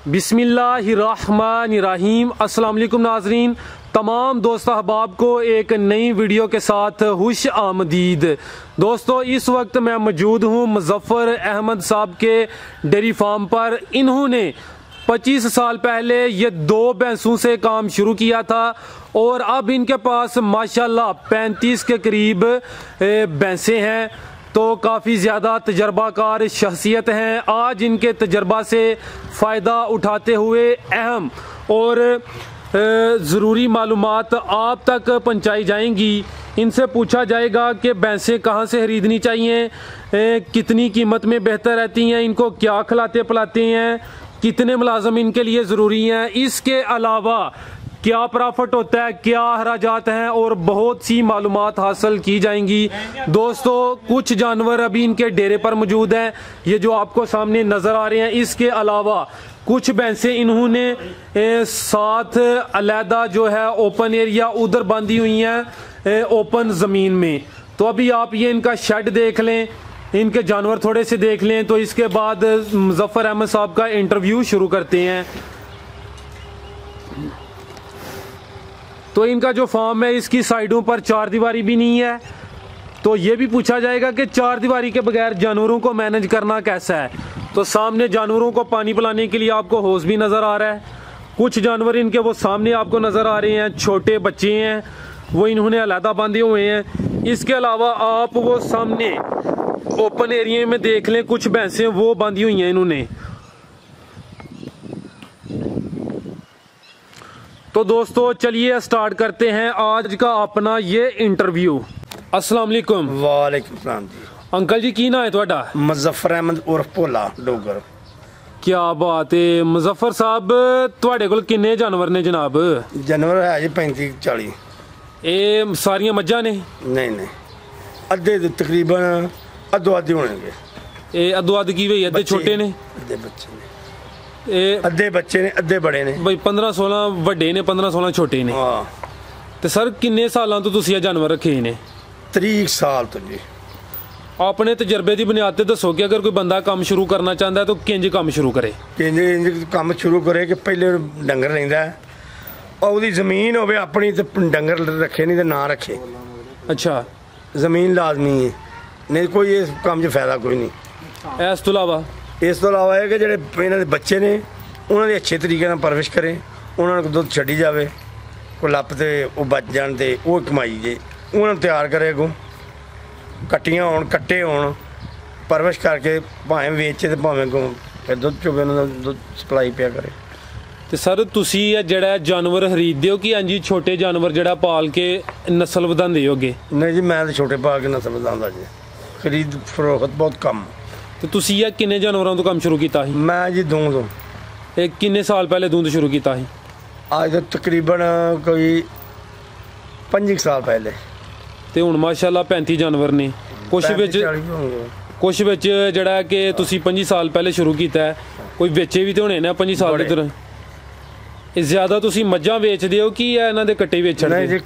बिस्मिल्लाहिर्रहमानिर्रहीम। अस्सलाम वालेकुम नाजरीन, तमाम दोस्त अहबाब को एक नई वीडियो के साथ खुश आमदीद। दोस्तों, इस वक्त मैं मौजूद हूँ मुज़फ़्फ़र अहमद साहब के डेयरी फार्म पर। इन्होंने 25 साल पहले ये 2 भैंसों से काम शुरू किया था और अब इनके पास माशाल्लाह 35 के करीब भैंसें हैं। तो काफ़ी ज़्यादा तजर्बाकार शख्सियत हैं। आज इनके तजर्बा से फ़ायदा उठाते हुए अहम और ज़रूरी मालूमात आप तक पहुँचाई जाएंगी। इनसे पूछा जाएगा कि भैंसें कहाँ से ख़रीदनी चाहिए, कितनी कीमत में बेहतर रहती हैं, इनको क्या खिलाते पिलाते हैं, कितने मुलाजम इनके लिए ज़रूरी हैं, इसके अलावा क्या प्रॉफिट होता है, क्या अखराजात हैं और बहुत सी मालूमात हासिल की जाएंगी। दोस्तों, कुछ जानवर अभी इनके डेरे पर मौजूद हैं, ये जो आपको सामने नज़र आ रहे हैं। इसके अलावा कुछ भैंसें इन्होंने साथ अलहदा जो है ओपन एरिया उधर बांधी हुई हैं ओपन ज़मीन में। तो अभी आप ये इनका शेड देख लें, इनके जानवर थोड़े से देख लें, तो इसके बाद मुज़फ़्फ़र अहमद साहब का इंटरव्यू शुरू करते हैं। तो इनका जो फार्म है इसकी साइडों पर 4 दीवारी भी नहीं है। तो ये भी पूछा जाएगा कि 4 दीवारी के बगैर जानवरों को मैनेज करना कैसा है। तो सामने जानवरों को पानी पिलाने के लिए आपको होस भी नज़र आ रहा है। कुछ जानवर इनके वो सामने आपको नज़र आ रहे हैं, छोटे बच्चे हैं, वो इन्होंने अलहदा बांधे हुए हैं। इसके अलावा आप वो सामने ओपन एरिया में देख लें, कुछ भैंसें वो बांधी हुई हैं इन्होंने। तो दोस्तों, चलिए स्टार्ट करते हैं आज का अपना ये इंटरव्यू। अस्सलाम वालेकुम। वालेकुम सलाम जी। अंकल जी, की ना है ਤੁਹਾਡਾ? मुज़फ़्फ़र अहमद उर्फ भोला डोगर। क्या बात है मुज़फ़्फ़र साहब, ਤੁਹਾਡੇ ਕੋਲ किन्ने जानवर ने जनाब? जानवर है जी 35-40। ਇਹ ਸਾਰੀਆਂ ਮੱਝਾਂ ਨੇ? नहीं अद्धे तकरीबन अद्धो अद्धे होने। ਇਹ ਅੱਧੋ ਅੱਧ ਕੀ ਹੋਈ? ਅੱਧੇ ਛੋਟੇ ਨੇ? अद्धे बच्चे ने, ਇਹ अद्धे बच्चे ने, अद्धे बड़े ने। ਬਈ 15-16 ਵੱਡੇ ਨੇ, 15-16 ਛੋਟੇ ਨੇ। हाँ, ਤੇ ਸਰ ਕਿੰਨੇ ਸਾਲਾਂ ਤੋਂ ਤੁਸੀਂ ਇਹ ਜਾਨਵਰ ਰੱਖੇ ਨੇ? 30 साल तो जी। ਆਪਣੇ ਤਜਰਬੇ ਦੀ ਬੁਨਿਆਦ ਤੇ ਦੱਸੋ ਕਿ ਅਗਰ ਕੋਈ ਬੰਦਾ ਕੰਮ ਸ਼ੁਰੂ करना चाहता है तो किंज काम शुरू करे? कि काम शुरू करे कि पहले डंगर रहिंदा है और ਉਹਦੀ ਜ਼ਮੀਨ ਹੋਵੇ ਆਪਣੀ ਤੇ ਡੰਗਰ ਰੱਖੇ ਨਹੀਂ ਤੇ ਨਾ ਰੱਖੇ। अच्छा, ਜ਼ਮੀਨ ਲਾਜ਼ਮੀ ਹੈ, ਨਹੀਂ ਕੋਈ ਇਸ ਕੰਮ 'ਚ ਫਾਇਦਾ ਕੋਈ ਨਹੀਂ। ਇਸ ਤੋਂ ਇਲਾਵਾ ਇਸ ਤੋਂ ਇਲਾਵਾ ਇਹ ਕਿ ਜਿਹੜੇ ਇਹਨਾਂ ਦੇ ਬੱਚੇ ਨੇ ਉਹਨਾਂ ਦੀ ਅੱਛੇ ਤਰੀਕੇ ਨਾਲ ਪਰਵਰਿਸ਼ ਕਰੇ, ਉਹਨਾਂ ਨੂੰ ਦੁੱਧ ਛੱਡੀ ਜਾਵੇ, ਕੋਈ ਲੱਪ ਤੇ ਉਹ ਬਚ ਜਾਣ ਤੇ ਉਹ ਕਮਾਈ ਜੇ, ਉਹਨਾਂ ਨੂੰ ਤਿਆਰ ਕਰੇ, ਅੱਗੋਂ ਕੱਟੀਆਂ ਹੋਣ, ਕੱਟੇ ਹੋਣ, ਪਰਵਰਿਸ਼ ਕਰਕੇ ਭਾਵੇਂ ਵੇਚੇ ਤੇ ਭਾਵੇਂ ਅੱਗੋਂ ਫਿਰ ਦੁੱਧ ਚੋਵੇ, ਉਹਨਾਂ ਦਾ ਦੁੱਧ ਸਪਲਾਈ ਪਿਆ ਕਰੇ। ਤੇ ਸਰ ਤੁਸੀਂ ਇਹ ਜਿਹੜਾ ਜਾਨਵਰ ਖਰੀਦਦੇ ਹੋ ਕਿ ਹਾਂਜੀ ਛੋਟੇ ਜਾਨਵਰ ਜਿਹੜਾ ਪਾਲ ਕੇ ਨਸਲ ਵਧਾਉਂਦੇ ਹੋਗੇ? ਨਹੀਂ ਜੀ, ਮੈਂ ਤਾਂ ਛੋਟੇ ਪਾ ਕੇ ਨਸਲ ਵਧਾਉਂਦਾ ਜੀ, ਖਰੀਦ ਫਰੋਖਤ ਬਹੁਤ ਕਮ। ਤੇ ਤੁਸੀਂ ਇਹ ਕਿੰਨੇ ਜਾਨਵਰਾਂ ਤੋਂ ਕੰਮ ਸ਼ੁਰੂ ਕੀਤਾ ਸੀ? ਮੈਂ ਜੀ ਦੂੰ ਤੋਂ। ਇਹ ਕਿੰਨੇ ਸਾਲ ਪਹਿਲੇ ਦੂੰਦ ਸ਼ੁਰੂ ਕੀਤਾ ਸੀ? ਅੱਜ ਤੋਂ ਤਕਰੀਬਨ ਕੋਈ 5 ਸਾਲ ਪਹਿਲੇ। ਤੇ ਹੁਣ ਮਾਸ਼ਾਅੱਲਾ 35 ਜਾਨਵਰ ਨੇ। ਕੁਛ ਵਿੱਚ ਜਿਹੜਾ ਕਿ ਤੁਸੀਂ 25 ਸਾਲ ਪਹਿਲੇ ਸ਼ੁਰੂ ਕੀਤਾ ਹੈ, ਕੋਈ ਵੇਚੇ ਵੀ ਤੇ ਹੋਣੇ ਨੇ 25 ਸਾਲ ਦੇ ਦੌਰਾਨ। ਇਹ ਜ਼ਿਆਦਾ ਤੁਸੀਂ ਮੱਝਾਂ ਵੇਚਦੇ ਹੋ ਕਿ ਇਹਨਾਂ ਦੇ ਕੱਟੇ ਵੇਚਣ? ਨਹੀਂ ਜੀ,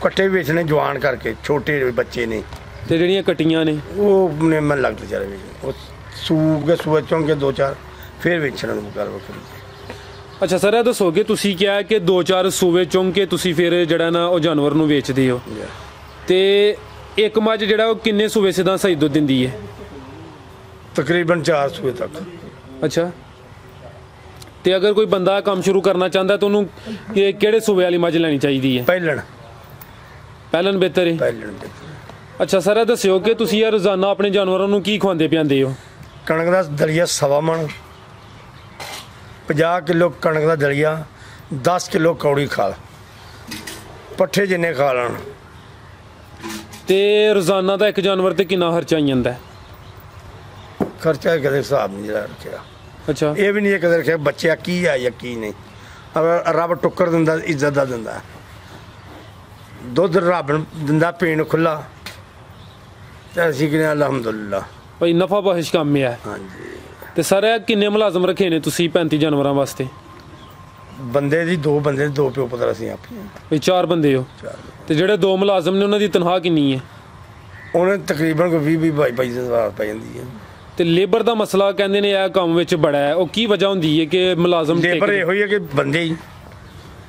ਕੱਟੇ ਵੇਚਣੇ ਜਵਾਨ ਕਰਕੇ, ਛੋਟੇ ਬੱਚੇ ਨੇ। ਤੇ ਜਿਹੜੀਆਂ ਕੱਟੀਆਂ ਨੇ ਉਹ ਨੇ ਮਨ ਲੱਗਦਾ ਚਾਰੇ ਵੇਚ, ਉਹ ਸੂਕ ਕੇ ਸੂਏ ਚੋਂ ਕੇ 2-4 ਫਿਰ ਵੇਚਣ ਨੂੰ ਕਰ ਵਕਤ। ਅੱਛਾ ਸਰ, ਇਹ ਦੱਸੋ ਕਿ ਤੁਸੀਂ ਕਿਹਾ ਕਿ 2-4 ਸੂਵੇ ਚੁੰਗ ਕੇ ਤੁਸੀਂ ਫਿਰ ਜਿਹੜਾ ਨਾ ਉਹ ਜਾਨਵਰ ਨੂੰ ਵੇਚਦੇ ਹੋ, ਤੇ ਇੱਕ ਮੱਝ ਜਿਹੜਾ ਉਹ ਕਿੰਨੇ ਸੂਵੇ ਸਿੱਧਾ ਸਹੀ ਦੁੱਧ ਦਿੰਦੀ ਹੈ? ਤਕਰੀਬਨ 4 ਸੂਏ ਤੱਕ। ਅੱਛਾ, ਤੇ ਅਗਰ ਕੋਈ ਬੰਦਾ ਕੰਮ ਸ਼ੁਰੂ ਕਰਨਾ ਚਾਹੁੰਦਾ ਤਾਂ ਉਹਨੂੰ ਕਿਹੜੇ ਸੂਵੇ ਵਾਲੀ ਮੱਝ ਲੈਣੀ ਚਾਹੀਦੀ ਹੈ? ਪਹਿਲਣ ਬਿਹਤਰ ਹੈ। ਅੱਛਾ ਸਰ, ਇਹ ਦੱਸਿਓ ਕਿ ਤੁਸੀਂ ਇਹ ਰੋਜ਼ਾਨਾ ਆਪਣੇ ਜਾਨਵਰਾਂ ਨੂੰ ਕੀ ਖਵਾਉਂਦੇ ਪਿਆਉਂਦੇ ਹੋ? ਕਣਕ ਦਾ ਦਲੀਆ 1.25 ਮਣ, 50 ਕਿਲੋ ਕਣਕ ਦਾ ਦਲੀਆ, 10 ਕਿਲੋ ਕੌੜੀ ਖਾਲ, ਪੱਠੇ ਜਿੰਨੇ ਖਾ ਲੈਣ। ਤੇ ਰੋਜ਼ਾਨਾ ਦਾ ਇੱਕ ਜਾਨਵਰ ਤੇ ਕਿੰਨਾ ਖਰਚਾ ਆ ਜਾਂਦਾ? ਖਰਚਾ ਕਦੇ ਹਿਸਾਬ ਨਹੀਂ ਜਿਹੜਾ ਰੱਖਿਆ। ਅੱਛਾ, ਇਹ ਵੀ ਨਹੀਂ ਕਦੇ ਰੱਖਿਆ ਬੱਚਿਆ ਕੀ ਆ ਜਾਂ ਕੀ ਨਹੀਂ। ਰੱਬ ਟੁੱਕਰ ਦਿੰਦਾ, ਇੱਜ਼ਤ ਦਾ ਦਿੰਦਾ, ਦੁੱਧ ਰੱਬ ਦਿੰਦਾ ਪੀਣ ਨੂੰ ਖੁੱਲਾ, ਤੇ ਅਸੀਂ ਕਹਿੰਦੇ ਅਲਹਮਦੁਲਿਲਾ। ਭਾਈ ਨਫਾ ਬਖਸ਼ ਕੰਮ ਹੈ। ਹਾਂਜੀ। ਤੇ ਸਰ ਇਹ ਕਿੰਨੇ ਮੁਲਾਜ਼ਮ ਰੱਖੇ ਨੇ ਤੁਸੀਂ 35 ਜਾਨਵਰਾਂ ਵਾਸਤੇ? ਬੰਦੇ ਦੀ 2 ਬੰਦੇ, 2 ਪਿਓ ਪੁੱਤਰ ਅਸੀਂ ਆਪੇ। ਵੀ 4 ਬੰਦੇ ਹੋ। ਤੇ ਜਿਹੜੇ 2 ਮੁਲਾਜ਼ਮ ਨੇ ਉਹਨਾਂ ਦੀ ਤਨਖਾਹ ਕਿੰਨੀ ਹੈ? ਉਹਨਾਂ ਤਕਰੀਬਨ ਕੋਈ 20-22 ਹਜ਼ਾਰ ਪੈ ਜਾਂਦੀ ਹੈ। ਤੇ ਲੇਬਰ ਦਾ ਮਸਲਾ ਕਹਿੰਦੇ ਨੇ ਇਹ ਕੰਮ ਵਿੱਚ ਬੜਾ ਹੈ, ਉਹ ਕੀ ਵਜ੍ਹਾ ਹੁੰਦੀ ਹੈ ਕਿ ਮੁਲਾਜ਼ਮ ਲੇਬਰ ਇਹੋ ਹੀ ਹੈ ਕਿ ਬੰਦੇ ਹੀ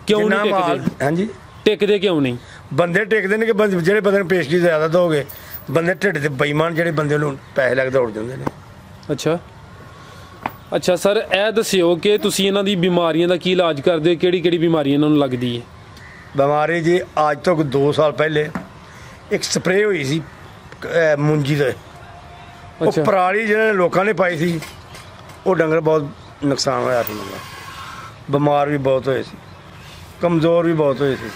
ਕਿਉਂ ਨਹੀਂ ਟਿਕਦੇ? ਹਾਂਜੀ, ਟਿਕਦੇ ਕਿਉਂ ਨਹੀਂ? ਬੰਦੇ ਟਿਕਦੇ ਨੇ ਕਿ ਜਿਹੜੇ ਬੰਦੇ ਨੂੰ ਪੇਸ਼ਗੀ ਜ਼ਿਆਦਾ ਦੋਗੇ, ਬੰਦੇ ਢਿੱਡ ਦੇ ਬੇਈਮਾਨ ਜਿਹੜੇ ਬੰਦੇ ਨੂੰ ਪੈਸੇ ਲੱਗਦੇ ਉੜ ਜਾਂਦੇ ਨੇ। ਅੱਛਾ ਸਰ, ਇਹ ਦੱਸਿਓ ਕਿ ਤੁਸੀਂ ਇਹਨਾਂ ਦੀ ਬਿਮਾਰੀਆਂ ਦਾ ਕੀ ਇਲਾਜ ਕਰਦੇ ਹੋ, ਕਿਹੜੀ ਕਿਹੜੀ ਬਿਮਾਰੀ ਇਹਨਾਂ ਨੂੰ ਲੱਗਦੀ ਹੈ? ਬਿਮਾਰੀ ਜੀ ਅੱਜ ਤੋਂ 2 ਸਾਲ ਪਹਿਲੇ ਇੱਕ ਸਪਰੇਅ ਹੋਈ ਸੀ ਮੁੰਜੀ ਦੇ, ਉਹ ਪਰਾਲੀ ਜਿਹਨਾਂ ਨੇ ਲੋਕਾਂ ਨੇ ਪਾਈ ਸੀ, ਉਹ ਡੰਗਰ ਬਹੁਤ ਨੁਕਸਾਨ ਹੋਇਆ ਸੀ, ਬਿਮਾਰ ਵੀ ਬਹੁਤ ਹੋਏ ਸੀ, ਕਮਜ਼ੋਰ ਵੀ ਬਹੁਤ ਹੋਏ ਸੀ।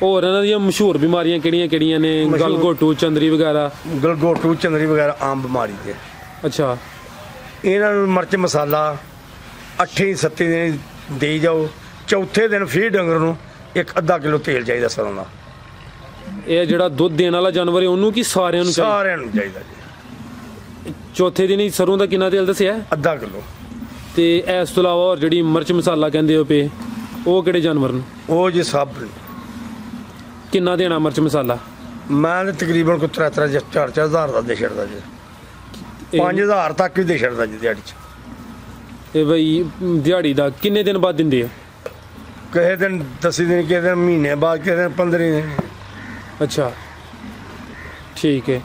ਹੋਰ ਇਹਨਾਂ ਦੀਆਂ ਮਸ਼ਹੂਰ ਬਿਮਾਰੀਆਂ ਕਿਹੜੀਆਂ ਕਿਹੜੀਆਂ ਨੇ? ਗਲਗੋਟੂ, ਚੰਦਰੀ ਵਗੈਰਾ? ਗਲਗੋਟੂ, ਚੰਦਰੀ ਵਗੈਰਾ ਆਮ ਬਿਮਾਰੀ ਹੈ। ਅੱਛਾ, ਇਹਨਾਂ ਨੂੰ ਮਿਰਚ ਮਸਾਲਾ 8-7 ਦਿਨ ਦੇਈ ਜਾਓ, ਚੌਥੇ ਦਿਨ ਫਿਰ ਡੰਗਰ ਨੂੰ 1-ਅੱਧਾ ਕਿਲੋ ਤੇਲ ਚਾਹੀਦਾ ਸਰੋਂ ਦਾ। ਇਹ ਜਿਹੜਾ ਦੁੱਧ ਦੇਣ ਵਾਲਾ ਜਾਨਵਰ ਹੈ ਉਹਨੂੰ ਕੀ ਸਾਰਿਆਂ ਨੂੰ ਚਾਹੀਦਾ? ਸਾਰਿਆਂ ਨੂੰ ਚਾਹੀਦਾ ਜੀ। ਚੌਥੇ ਦਿਨ ਹੀ ਸਰੋਂ ਦਾ ਕਿੰਨਾ ਤੇਲ ਦੱਸਿਆ? 1/2 ਕਿਲੋ। ਤੇ ਇਸ ਤੋਂ ਇਲਾਵਾ ਹੋਰ ਜਿਹੜੀ ਮਿਰਚ ਮਸਾਲਾ ਕਹਿੰਦੇ ਹੋ ਪਏ, ਉਹ ਕਿਹੜੇ ਜਾਨਵਰ ਨੂੰ? ਉਹ ਜੀ ਸਭ। ਕਿੰਨਾ ਦੇਣਾ ਮਿਰਚ ਮਸਾਲਾ? ਮੈਂ ਤਾਂ ਤਕਰੀਬਨ ਕੋਈ 3-4 ਹਜ਼ਾਰ ਦਾ ਦੇ ਛੱਡਦਾ ਜੀ, 5000 ਤੱਕ ਵੀ ਦੇ ਛੱਡਦਾ ਜੀ ਦਿਹਾੜੀ 'ਚ। ਤੇ ਬਈ ਦਿਹਾੜੀ ਦਾ ਕਿੰਨੇ ਦਿਨ ਬਾਅਦ ਦਿੰਦੇ ਆ? ਕਿਸੇ ਦਿਨ 10 ਦਿਨ, ਕਿਸੇ ਦਿਨ ਮਹੀਨੇ ਬਾਅਦ, ਕਿਸੇ ਦਿਨ 15 ਦਿਨ। ਅੱਛਾ ਠੀਕ ਹੈ।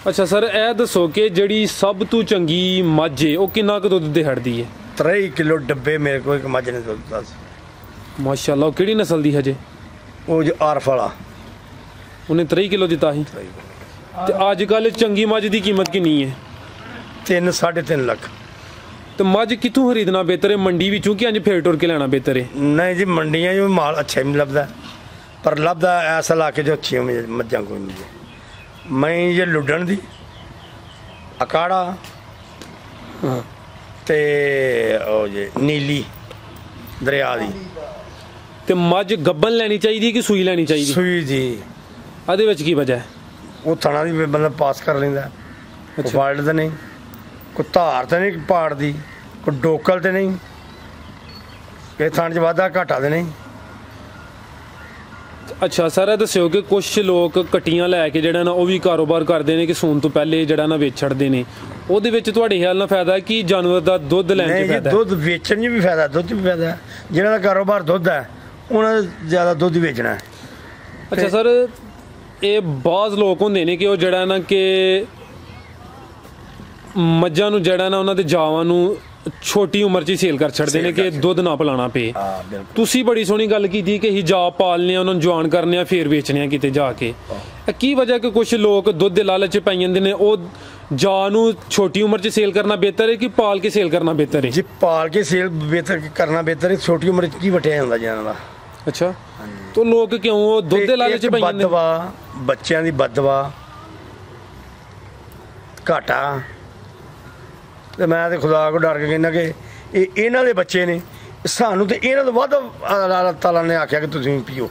ਅੱਛਾ ਸਰ, ਇਹ ਦੱਸੋ ਕਿ ਜਿਹੜੀ ਸਭ ਤੋਂ ਚੰਗੀ ਮੱਝ ਹੈ ਉਹ ਕਿੰਨਾ ਕੁ ਦੁੱਧ ਦੇ ਹੜਦੀ ਹੈ? 3 ਕਿਲੋ ਡੱਬੇ ਮੇਰੇ ਕੋਲ ਇੱਕ ਮੱਝ ਨੇ ਦੁੱਧ ਦਾ ਸੀ। ਮਾਸ਼ਾਅੱਲਾ, ਉਹ ਕਿਹੜੀ ਨਸਲ ਦੀ ਹਜੇ? ਉਹ ਜੀ ਆਰਫ ਵਾਲਾ, ਉਹਨੇ 3 ਕਿਲੋ ਦਿੱਤਾ ਸੀ। ਤੇ ਅੱਜ ਕੱਲ ਚੰਗੀ ਮੱਝ ਦੀ ਕੀਮਤ ਕਿੰਨੀ ਹੈ? 3-3.5 ਲੱਖ। ਤੇ ਮੱਝ ਕਿੱਥੋਂ ਖਰੀਦਣਾ ਬਿਹਤਰ ਹੈ, ਮੰਡੀ ਵਿੱਚੋਂ ਕਿ ਅੰਜ ਫੇਰ ਟੁਰ ਕੇ ਲੈਣਾ ਬਿਹਤਰ ਹੈ? ਨਹੀਂ ਜੀ, ਮੰਡੀਆਂ 'ਚ ਮਾਲ ਅੱਛਾ ਹੀ ਲੱਭਦਾ, ਪਰ ਲੱਭਦਾ ਐਸਾ ਇਲਾਕੇ 'ਚ ਅੱਛੀਆਂ ਮੱਝਾਂ ਕੋਈ ਨਹੀਂ। ਮੈਂ ਜੇ ਲੁੱਡਣ ਦੀ, ਅਕਾੜਾ ਤੇ ਉਹ ਜੇ ਨੀਲੀ ਦਰਿਆ ਦੀ। ਤੇ ਮੱਝ ਗੱਬਨ ਲੈਣੀ ਚਾਹੀਦੀ ਕਿ ਸੂਈ ਲੈਣੀ ਚਾਹੀਦੀ? ਸੂਈ ਜੀ। ਇਹਦੇ ਵਿੱਚ ਕੀ ਵਜ੍ਹਾ ਹੈ? ਉਹ ਥਣਾ ਦੀ ਬੰਦਾ ਪਾਸ ਕਰ ਲੈਂਦਾ, ਫਾਲਟ ਤਾਂ ਨਹੀਂ, ਕੋਈ ਧਾਰ ਤਾਂ ਨਹੀਂ ਪਾੜਦੀ, ਕੋਈ ਡੋਕਲ ਤੇ ਨਹੀਂ, ਇਹ ਥਣ 'ਚ ਵਾਧਾ ਘਾਟਾ ਤੇ ਨਹੀਂ। ਅੱਛਾ ਸਰ, ਇਹ ਦੱਸਿਓ ਕਿ ਕੁਝ ਲੋਕ ਕੱਟੀਆਂ ਲੈ ਕੇ ਜਿਹੜਾ ਨਾ ਉਹ ਵੀ ਕਾਰੋਬਾਰ ਕਰਦੇ ਨੇ ਕਿ ਸੂਣ ਤੋਂ ਪਹਿਲੇ ਜਿਹੜਾ ਨਾ ਵੇਚ ਛੱਡਦੇ ਨੇ, ਉਹਦੇ ਵਿੱਚ ਤੁਹਾਡੇ ਖਿਆਲ ਨਾਲ ਫਾਇਦਾ ਕਿ ਜਾਨਵਰ ਦਾ ਦੁੱਧ ਲੈਣ 'ਚ ਫਾਇਦਾ? ਦੁੱਧ ਵੇਚਣ 'ਚ ਵੀ ਫਾਇਦਾ, ਦੁੱਧ 'ਚ ਵੀ ਫਾਇਦਾ। ਜਿਹਨਾਂ ਦਾ ਕਾਰੋਬਾਰ ਦੁੱਧ ਹੈ ਉਹਨਾਂ ਦਾ ਜ਼ਿਆਦਾ ਦੁੱਧ ਹੀ ਵੇਚਣਾ ਹੈ। ਅੱਛਾ ਸਰ, ਇਹ ਬਾਜ਼ ਲੋਕ ਹੁੰਦੇ ਨੇ ਕਿ ਉਹ ਜਿਹੜਾ ਨਾ ਕਿ ਮੱਝਾਂ ਨੂੰ ਜਿਹੜਾ ਨਾ ਉਹਨਾਂ ਦੇ ਜਾਵਾਂ ਨੂੰ ਛੋਟੀ ਉਮਰ 'ਚ ਹੀ ਸੇਲ ਕਰ ਛੱਡਦੇ ਨੇ ਕਿ ਦੁੱਧ ਨਾ ਪਿਲਾਣਾ ਪਏ। ਤੁਸੀਂ ਬੜੀ ਸੋਹਣੀ ਗੱਲ ਕੀਤੀ ਕਿ ਅਸੀਂ ਜਾ ਪਾਲਨੇ ਆ, ਉਹਨਾਂ ਨੂੰ ਜਵਾਨ ਕਰਨੇ ਆ, ਫੇਰ ਵੇਚਣੇ ਆ ਕਿਤੇ ਜਾ ਕੇ। ਕੀ ਵਜ੍ਹਾ ਕਿ ਕੁਝ ਲੋਕ ਦੁੱਧ ਦੇ ਲਾਲਚ 'ਚ ਪਾਈ ਜਾਂਦੇ ਨੇ? ਉਹ ਜਾ ਨੂੰ ਛੋਟੀ ਉਮਰ 'ਚ ਸੇਲ ਕਰਨਾ ਬਿਹਤਰ ਹੈ ਕਿ ਪਾਲ ਕੇ ਸੇਲ ਕਰਨਾ ਬਿਹਤਰ ਹੈ? ਜੀ ਪਾਲ ਕੇ ਸੇਲ ਕਰਨਾ ਬਿਹਤਰ ਹੈ। ਛੋਟੀ ਉਮਰ 'ਚ ਕੀ ਵਟਿਆ ਜਾਂਦਾ ਜਾਨਾਂ ਦਾ। ਅੱਛਾ, ਤਾਂ ਲੋਕ ਕਿਉਂ ਉਹ ਦੁੱਧ ਦੇ ਲਾਲਚ 'ਚ ਪਾਈ ਜਾਂਦੇ ਨੇ? ਬੱਚਿਆਂ ਦੀ ਬਦਦੁਆ, ਘਾਟਾ। ਤੇ ਮੈਂ ਤੇ ਖੁਦਾ ਕੋ ਡਰ ਕੇ ਕਹਿੰਦਾ ਕਿ ਇਹ ਇਹਨਾਂ ਦੇ ਬੱਚੇ ਨੇ, ਸਾਨੂੰ ਤੇ ਇਹਨਾਂ ਤੋਂ ਵੱਧ ਅੱਲਾਹ ਤਾਲਾ ਨੇ ਆਖਿਆ ਕਿ ਤੁਸੀਂ ਪੀਓ,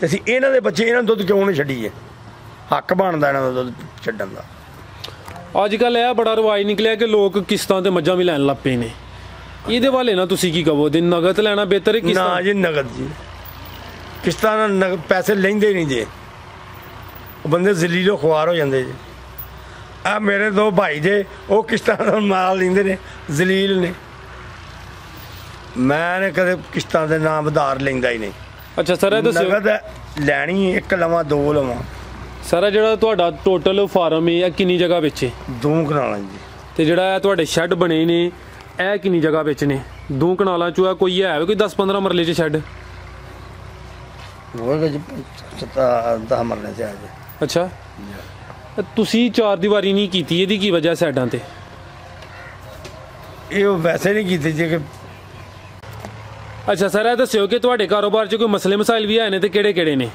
ਤੇ ਅਸੀਂ ਇਹਨਾਂ ਦੇ ਬੱਚੇ, ਇਹਨਾਂ ਨੂੰ ਦੁੱਧ ਕਿਉਂ ਨਹੀਂ ਛੱਡੀਏ? ਹੱਕ ਬਣਦਾ ਇਹਨਾਂ ਦਾ ਦੁੱਧ ਛੱਡਣ ਦਾ। ਅੱਜ ਕੱਲ੍ਹ ਇਹ ਬੜਾ ਰਿਵਾਜ ਨਿਕਲਿਆ ਕਿ ਲੋਕ ਕਿਸ਼ਤਾਂ ਤੇ ਮੱਝਾਂ ਵੀ ਲੈਣ ਲੱਗ ਪਏ ਨੇ, ਇਹਦੇ ਵਾਲੇ ਨਾ ਤੁਸੀਂ ਕੀ ਕਹੋ? ਦੇ ਨਗਦ ਲੈਣਾ ਬਿਹਤਰ ਹੈ ਕਿਸ਼ਤਾਂ? ਨਾ ਜੀ, ਨਗਦ ਜੀ। ਕਿਸ਼ਤਾਂ ਨਾਲ ਪੈਸੇ ਲੈਂਦੇ ਨਹੀਂ ਜੇ, ਉਹ ਬੰਦੇ ਜ਼ਲੀਲੋ ਖੁਆਰ ਹੋ ਜਾਂਦੇ ਜੀ। ਆ ਮੇਰੇ 2 ਭਾਈ ਜੇ, ਉਹ ਕਿਸ਼ਤਾਂ ਦਾ ਮਾਲ ਲੈਂਦੇ ਨੇ, ਜ਼ਲੀਲ ਨੇ। ਮੈਂ ਨੇ ਕਦੇ ਕਿਸ਼ਤਾਂ ਦੇ ਨਾਮ ਉਧਾਰ ਲੈਂਦਾ ਹੀ ਨਹੀਂ। ਅੱਛਾ ਸਰ, ਇਹ ਦੱਸਿਓ, ਨਗਦ ਲੈਣੀ 1 ਲਵਾਂ 2 ਲਵਾਂ? ਸਰ, ਜਿਹੜਾ ਤੁਹਾਡਾ ਟੋਟਲ ਫਾਰਮ ਹੈ ਇਹ ਕਿੰਨੀ ਜਗ੍ਹਾ ਵਿੱਚ ਹੈ? 2 ਕਨਾਲਾਂ ਜੀ। ਤੇ ਜਿਹੜਾ ਇਹ ਤੁਹਾਡੇ ਸ਼ੈੱਡ ਬਣੇ ਨੇ ਇਹ ਕਿੰਨੀ ਜਗ੍ਹਾ ਵਿੱਚ ਨੇ? 2 ਕਨਾਲਾਂ 'ਚੋਂ ਕੋਈ ਹੈ ਕੋਈ 10-15 ਮਰਲੇ 'ਚ ਸ਼ੈੱਡ? ਹੋਏਗਾ ਜੀ 10 ਮਰਲੇ 'ਚ ਆ ਜੀ। ਅੱਛਾ, ਤੁਸੀਂ 4 ਦੀਵਾਰੀ ਨਹੀਂ ਕੀਤੀ, ਇਹਦੀ ਕੀ ਵਜ੍ਹਾ ਸਾਈਡਾਂ ਤੇ? ਇਹ ਵੈਸੇ ਨਹੀਂ ਕੀਤੀ ਜੀ ਕਿ। ਅੱਛਾ ਸਰ, ਇਹ ਦੱਸਿਓ ਕਿ ਤੁਹਾਡੇ ਕਾਰੋਬਾਰ 'ਚ ਕੋਈ ਮਸਲੇ ਮਸਾਇਲ ਵੀ ਆਏ ਨੇ ਤੇ ਕਿਹੜੇ ਕਿਹੜੇ ਨੇ?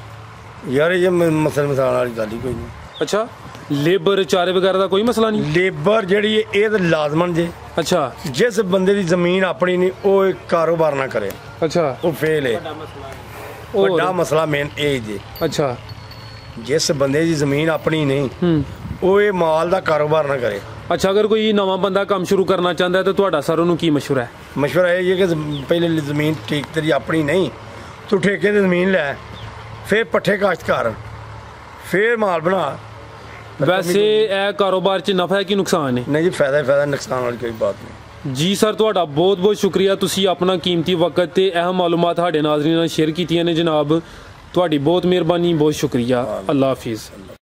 ਯਾਰ ਇਹ ਮਸਲ ਮਸਾਲ ਵਾਲੀ ਗੱਲ ਹੀ ਕੋਈ ਨਹੀਂ। ਅੱਛਾ, ਲੇਬਰ ਚਾਰੇ ਵਗੈਰਾ ਦਾ ਕੋਈ ਮਸਲਾ ਨਹੀਂ? ਲੇਬਰ ਜਿਹੜੀ ਇਹ ਤਾਂ ਲਾਜ਼ਮਨ ਜੇ। ਅੱਛਾ, ਜਿਸ ਬੰਦੇ ਦੀ ਜ਼ਮੀਨ ਆਪਣੀ ਨਹੀਂ ਉਹ ਇੱਕ ਕਾਰੋਬਾਰ ਨਾ ਕਰੇ, ਅੱਛਾ, ਉਹ ਫੇਲ ਹੈ। ਵੱਡਾ ਮਸਲਾ ਮੇਨ ਇਹ ਜੀ। ਅੱਛਾ, ਜਿਸ ਬੰਦੇ ਦੀ ਜ਼ਮੀਨ ਆਪਣੀ ਨਹੀਂ ਉਹ ਇਹ ਮਾਲ ਦਾ ਕਾਰੋਬਾਰ ਨਾ ਕਰੇ। ਅੱਛਾ, ਅਗਰ ਕੋਈ ਨਵਾਂ ਬੰਦਾ ਕੰਮ ਸ਼ੁਰੂ ਕਰਨਾ ਚਾਹੁੰਦਾ ਤਾਂ ਤੁਹਾਡਾ ਸਰ ਉਹਨੂੰ ਕੀ ਮਸ਼ਵਰਾ ਹੈ? ਮਸ਼ਵਰਾ ਇਹ ਹੈ ਕਿ ਪਹਿਲੇ ਜ਼ਮੀਨ ਠੀਕ ਤੇਰੀ ਆਪਣੀ ਨਹੀਂ, ਤੂੰ ਠੇਕੇ ਦੀ ਜ਼ਮੀਨ ਲੈ, ਫਿਰ ਪੱਠੇ ਕਾਸ਼ਤ ਕਰ, ਫਿਰ ਮਾਲ ਬਣਾ, ਵੈਸੇ ਇਹ ਕਾਰੋਬਾਰ 'ਚ ਨਫਾ ਹੈ ਕਿ ਨੁਕਸਾਨ ਹੈ? ਨਹੀਂ ਜੀ, ਫਾਇਦਾ ਹੀ ਫਾਇਦਾ, ਨੁਕਸਾਨ ਵਾਲੀ ਕੋਈ ਬਾਤ ਨਹੀਂ। ਜੀ ਸਰ, ਤੁਹਾਡਾ ਬਹੁਤ ਬਹੁਤ ਸ਼ੁਕਰੀਆ, ਤੁਸੀਂ ਆਪਣਾ ਕੀਮਤੀ ਵਕਤ ਤੇ ਅਹਿਮ ਮਾਲੂਮਾਤ ਸਾਡੇ ਨਾਜ਼ਰੀਨਾਂ ਨਾਲ ਸ਼ੇਅਰ ਕੀਤੀਆਂ ਨੇ ਜਨਾਬ। ਤੁਹਾਡੀ ਬਹੁਤ ਮਿਹਰਬਾਨੀ, ਬਹੁਤ ਸ਼ੁਕਰੀਆ। ਅੱਲਾ ਹਾਫਿਜ਼।